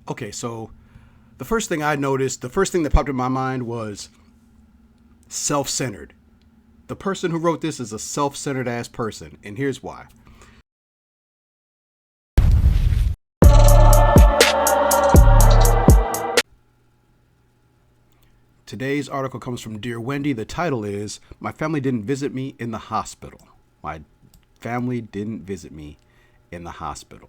Okay, so the first thing I noticed, the first thing that popped in my mind was self centered. The person who wrote this is a self centered ass person, and here's why. Today's article comes from Dear Wendy. The title is My Family Didn't Visit Me in the Hospital. My family didn't visit me in the hospital.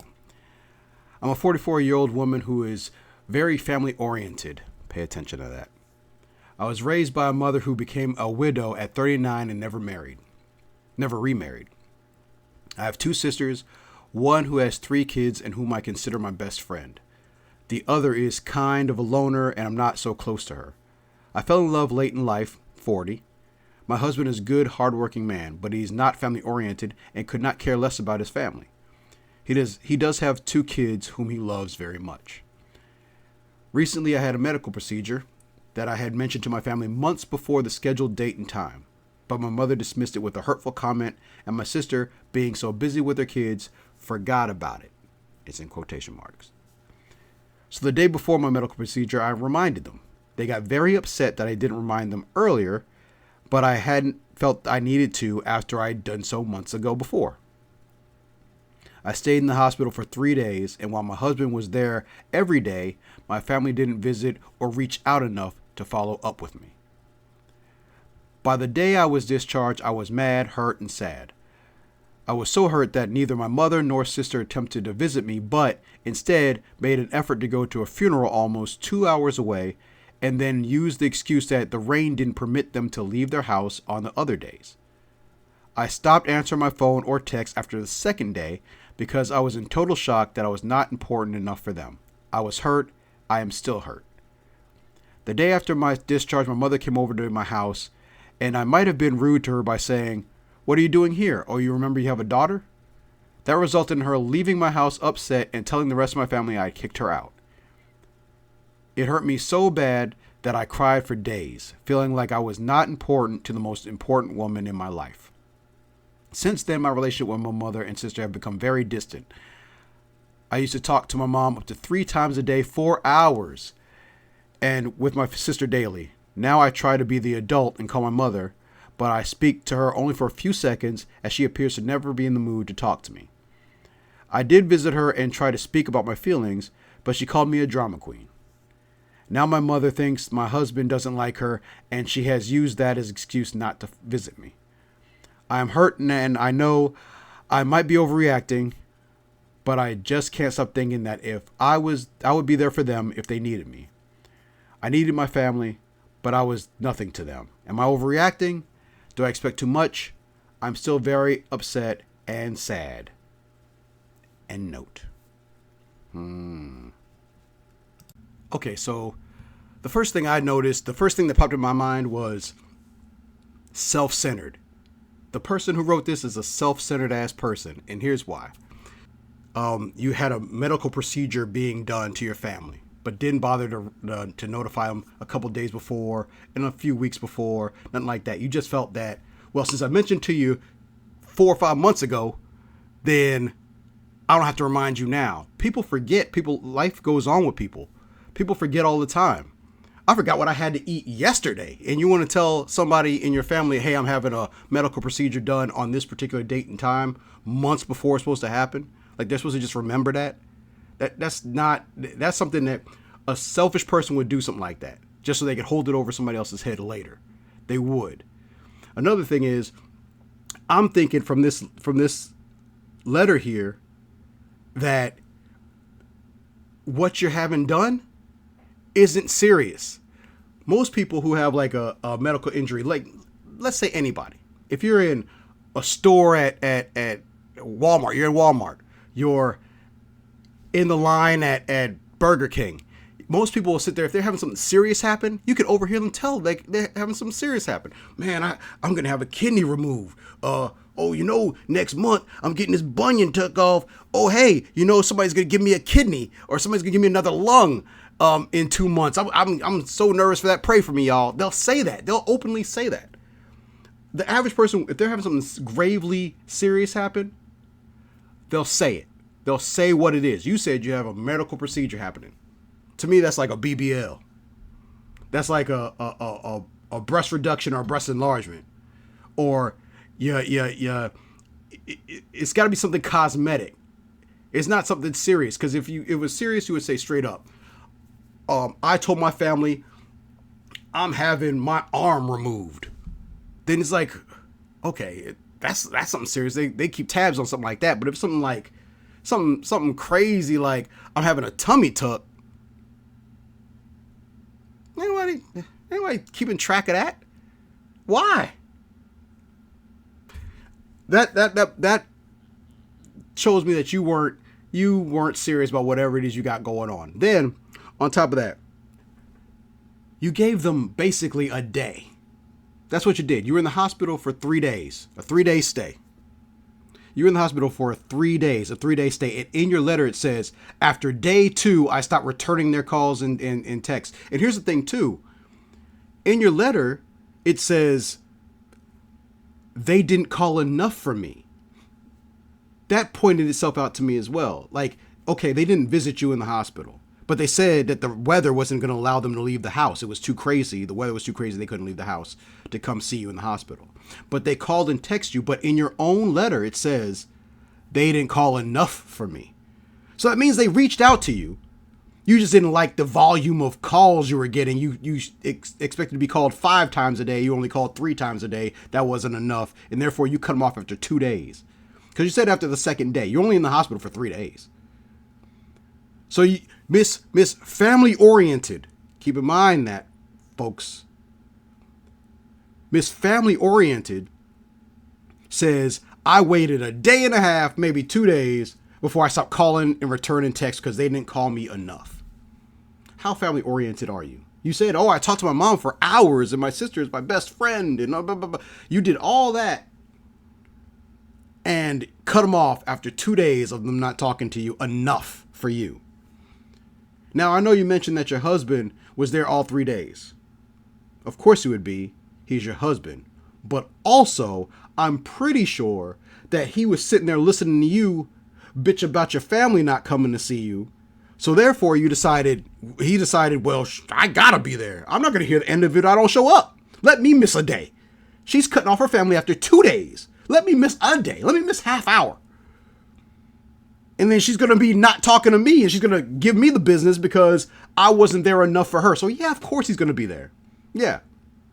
I'm a 44-year-old woman who is very family oriented. Pay attention to that. I was raised by a mother who became a widow at 39 and never remarried. I have two sisters, one who has three kids and whom I consider my best friend. The other is kind of a loner and I'm not so close to her. I fell in love late in life, 40. My husband is a good, hardworking man, but he's not family oriented and could not care less about his family. He does have two kids whom he loves very much. Recently, I had a medical procedure that I had mentioned to my family months before the scheduled date and time, but my mother dismissed it with a hurtful comment, and my sister, being so busy with her kids, forgot about it. It's in quotation marks. So the day before my medical procedure, I reminded them. They got very upset that I didn't remind them earlier, but I hadn't felt I needed to after I'd done so months ago before. I stayed in the hospital for 3 days, and while my husband was there every day, my family didn't visit or reach out enough to follow up with me. By the day I was discharged, I was mad, hurt, and sad. I was so hurt that neither my mother nor sister attempted to visit me, but instead made an effort to go to a funeral almost 2 hours away and then used the excuse that the rain didn't permit them to leave their house on the other days. I stopped answering my phone or text after the second day because I was in total shock that I was not important enough for them. I was hurt. I am still hurt. The day after my discharge, my mother came over to my house, and I might have been rude to her by saying, "What are you doing here? Oh, you remember you have a daughter?" That resulted in her leaving my house upset and telling the rest of my family I had kicked her out. It hurt me so bad that I cried for days, feeling like I was not important to the most important woman in my life. Since then, my relationship with my mother and sister have become very distant. I used to talk to my mom up to 3 times a day, 4 hours, and with my sister daily. Now I try to be the adult and call my mother, but I speak to her only for a few seconds as she appears to never be in the mood to talk to me. I did visit her and try to speak about my feelings, but she called me a drama queen. Now my mother thinks my husband doesn't like her, and she has used that as an excuse not to visit me. I am hurt and I know I might be overreacting, but I just can't stop thinking that if I would be there for them if they needed me. I needed my family, but I was nothing to them. Am I overreacting? Do I expect too much? I'm still very upset and sad. End note. Okay, so the first thing I noticed, the first thing that popped in my mind was self-centered. The person who wrote this is a self-centered ass person, and here's why. You had a medical procedure being done to your family, but didn't bother to notify them a couple days before and a few weeks before, nothing like that. You just felt that, well, since I mentioned to you 4 or 5 months ago, then I don't have to remind you now. People forget. Life goes on with people. People forget all the time. I forgot what I had to eat yesterday. And you want to tell somebody in your family, hey, I'm having a medical procedure done on this particular date and time, months before it's supposed to happen. Like they're supposed to just remember that. That's something that a selfish person would do, something like that, just so they could hold it over somebody else's head later. They would. Another thing is, I'm thinking from this letter here that what you're having done isn't serious. Most people who have like a medical injury, like let's say anybody, if you're in a store at Walmart, you're in Walmart, you're in the line at Burger King. Most people will sit there, if they're having something serious happen, you can overhear them tell like they're having something serious happen. Man, I'm going to have a kidney removed. Next month I'm getting this bunion took off. Oh, hey, somebody's going to give me a kidney or somebody's going to give me another lung in 2 months. I'm so nervous for that. Pray for me, y'all. They'll say that. They'll openly say that. The average person, if they're having something gravely serious happen, they'll say it. They'll say what it is. You said you have a medical procedure happening. To me, that's like a BBL. That's like a breast reduction or a breast enlargement. Or it's got to be something cosmetic. It's not something serious. Because if it was serious, you would say straight up, I told my family I'm having my arm removed. Then it's like, okay, that's something serious. They keep tabs on something like that. But if something like something crazy like I'm having a tummy tuck, anybody keeping track of that? Why? That shows me that you weren't serious about whatever it is you got going on. Then on top of that, you gave them basically a day. That's what you did. You were in the hospital for 3 days, a 3-day stay. You were in the hospital for 3 days, a 3-day stay. And in your letter, it says, after day 2, I stopped returning their calls and texts. And here's the thing, too. In your letter, it says, they didn't call enough for me. That pointed itself out to me as well. Like, okay, they didn't visit you in the hospital, but they said that the weather wasn't going to allow them to leave the house. It was too crazy. The weather was too crazy. They couldn't leave the house to come see you in the hospital. But they called and texted you. But in your own letter, it says they didn't call enough for me. So that means they reached out to you. You just didn't like the volume of calls you were getting. You expected to be called 5 times a day. You only called 3 times a day. That wasn't enough. And therefore, you cut them off after 2 days. Because you said after the second day. You're only in the hospital for 3 days. So, Miss Family Oriented. Keep in mind that, folks. Miss Family Oriented says, I waited a day and a half, maybe 2 days, before I stopped calling and returning texts because they didn't call me enough. How family oriented are you? You said, I talked to my mom for hours and my sister is my best friend and blah, blah, blah. You did all that and cut them off after 2 days of them not talking to you enough for you. Now, I know you mentioned that your husband was there all 3 days. Of course he would be. He's your husband. But also, I'm pretty sure that he was sitting there listening to you bitch about your family not coming to see you. So therefore he decided, well, I gotta be there. I'm not going to hear the end of it. I don't show up. Let me miss a day. She's cutting off her family after 2 days. Let me miss a day. Let me miss half hour. And then she's going to be not talking to me and she's going to give me the business because I wasn't there enough for her. So yeah, of course he's going to be there. Yeah.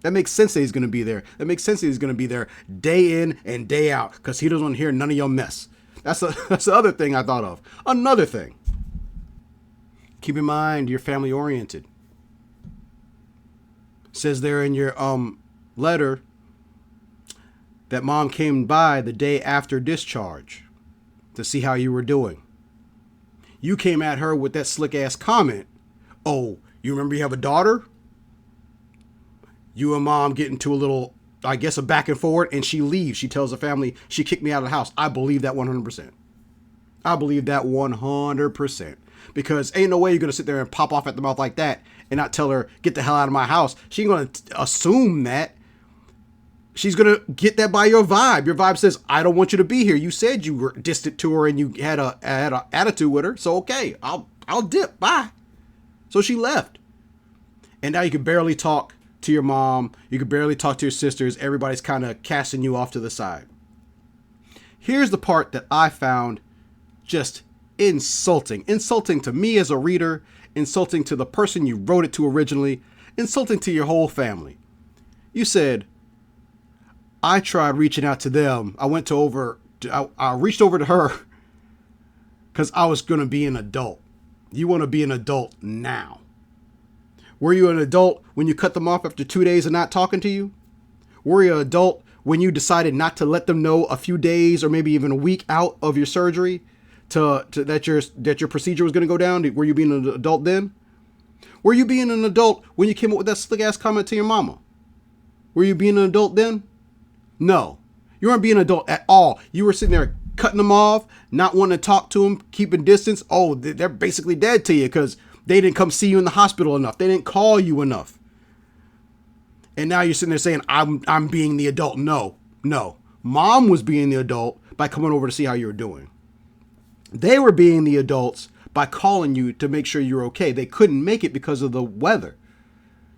That makes sense that he's going to be there. That makes sense that he's going to be there day in and day out because he doesn't want to hear none of your mess. That's the other thing I thought of. Another thing. Keep in mind you're family oriented. It says there in your letter that mom came by the day after discharge to see how you were doing. You came at her with that slick ass comment. Oh, you remember you have a daughter? You and mom get into a little, I guess, a back and forward, and she leaves. She tells the family she kicked me out of the house. I believe that 100%. I believe that 100%. Because ain't no way you're going to sit there and pop off at the mouth like that and not tell her, get the hell out of my house. She ain't going to assume that. She's going to get that by your vibe. Your vibe says, I don't want you to be here. You said you were distant to her and you had a attitude with her. So, okay, I'll dip. Bye. So she left. And now you can barely talk to your mom. You can barely talk to your sisters. Everybody's kind of casting you off to the side. Here's the part that I found just insulting. Insulting to me as a reader. Insulting to the person you wrote it to originally. Insulting to your whole family. You said, I tried reaching out to them. I reached over to her because I was going to be an adult. You want to be an adult now. Were you an adult when you cut them off after 2 days of not talking to you? Were you an adult when you decided not to let them know a few days or maybe even a week out of your surgery that your procedure was going to go down? Were you being an adult then? Were you being an adult when you came up with that slick ass comment to your mama? Were you being an adult then? No, you weren't being an adult at all. You were sitting there cutting them off, not wanting to talk to them, keeping distance. Oh, they're basically dead to you because they didn't come see you in the hospital enough. They didn't call you enough. And now you're sitting there saying, I'm being the adult. No. Mom was being the adult by coming over to see how you were doing. They were being the adults by calling you to make sure you're okay. They couldn't make it because of the weather.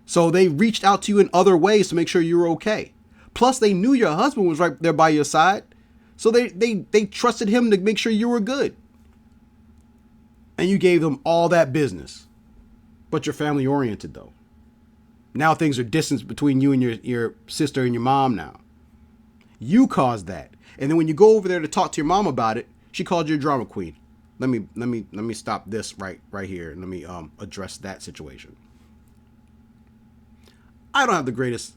So they reached out to you in other ways to make sure you were okay. Plus, they knew your husband was right there by your side. So they trusted him to make sure you were good. And you gave them all that business. But you're family oriented, though. Now things are distance between you and your sister and your mom now. You caused that. And then when you go over there to talk to your mom about it, she called you a drama queen. Let me stop this right here and let me address that situation. I don't have the greatest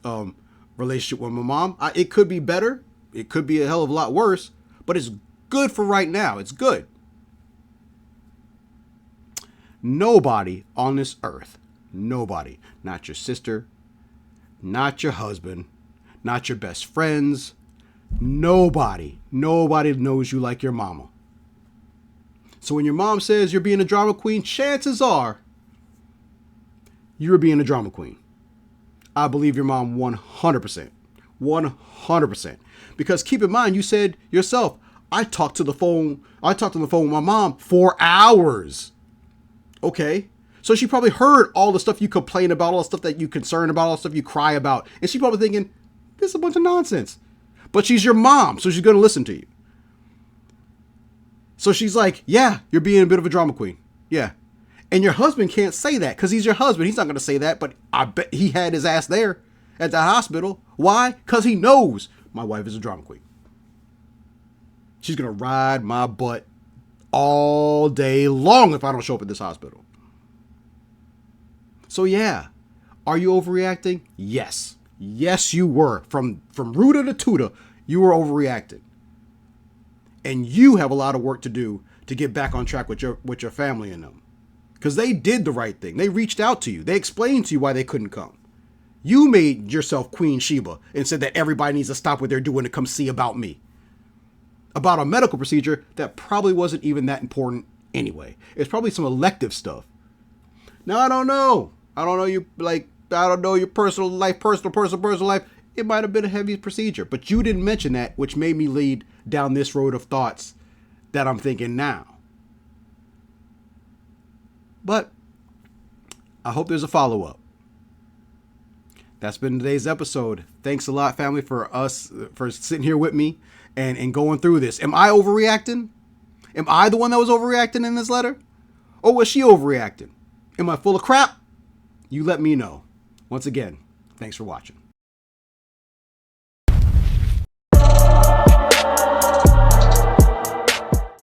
relationship with my mom. It could be better. It could be a hell of a lot worse, but it's good for right now. It's good. Nobody on this earth, nobody, not your sister, not your husband, not your best friends, nobody knows you like your mama. So when your mom says you're being a drama queen, chances are you're being a drama queen. I believe your mom 100%. 100%. Because keep in mind, you said yourself, I talked on the phone with my mom for hours. Okay. So she probably heard all the stuff you complain about, all the stuff that you concern about, all the stuff you cry about. And she's probably thinking, this is a bunch of nonsense. But she's your mom, so she's going to listen to you. So she's like, yeah, you're being a bit of a drama queen. Yeah. And your husband can't say that because he's your husband. He's not going to say that, but I bet he had his ass there at the hospital. Why? Because he knows my wife is a drama queen. She's going to ride my butt all day long if I don't show up at this hospital. So yeah, are you overreacting? Yes. Yes, you were. From Ruta to Tuta, you were overreacting. And you have a lot of work to do to get back on track with your family and them. Because they did the right thing. They reached out to you. They explained to you why they couldn't come. You made yourself Queen Sheba and said that everybody needs to stop what they're doing to come see about me. About a medical procedure that probably wasn't even that important anyway. It's probably some elective stuff. Now, I don't know. I don't know your personal life. It might have been a heavy procedure, but you didn't mention that, which made me lead down this road of thoughts that I'm thinking now. But I hope there's a follow-up. That's been today's episode. Thanks a lot, family, for sitting here with me and going through this. Am I overreacting? Am I the one that was overreacting in this letter? Or was she overreacting? Am I full of crap? You let me know. Once again, thanks for watching.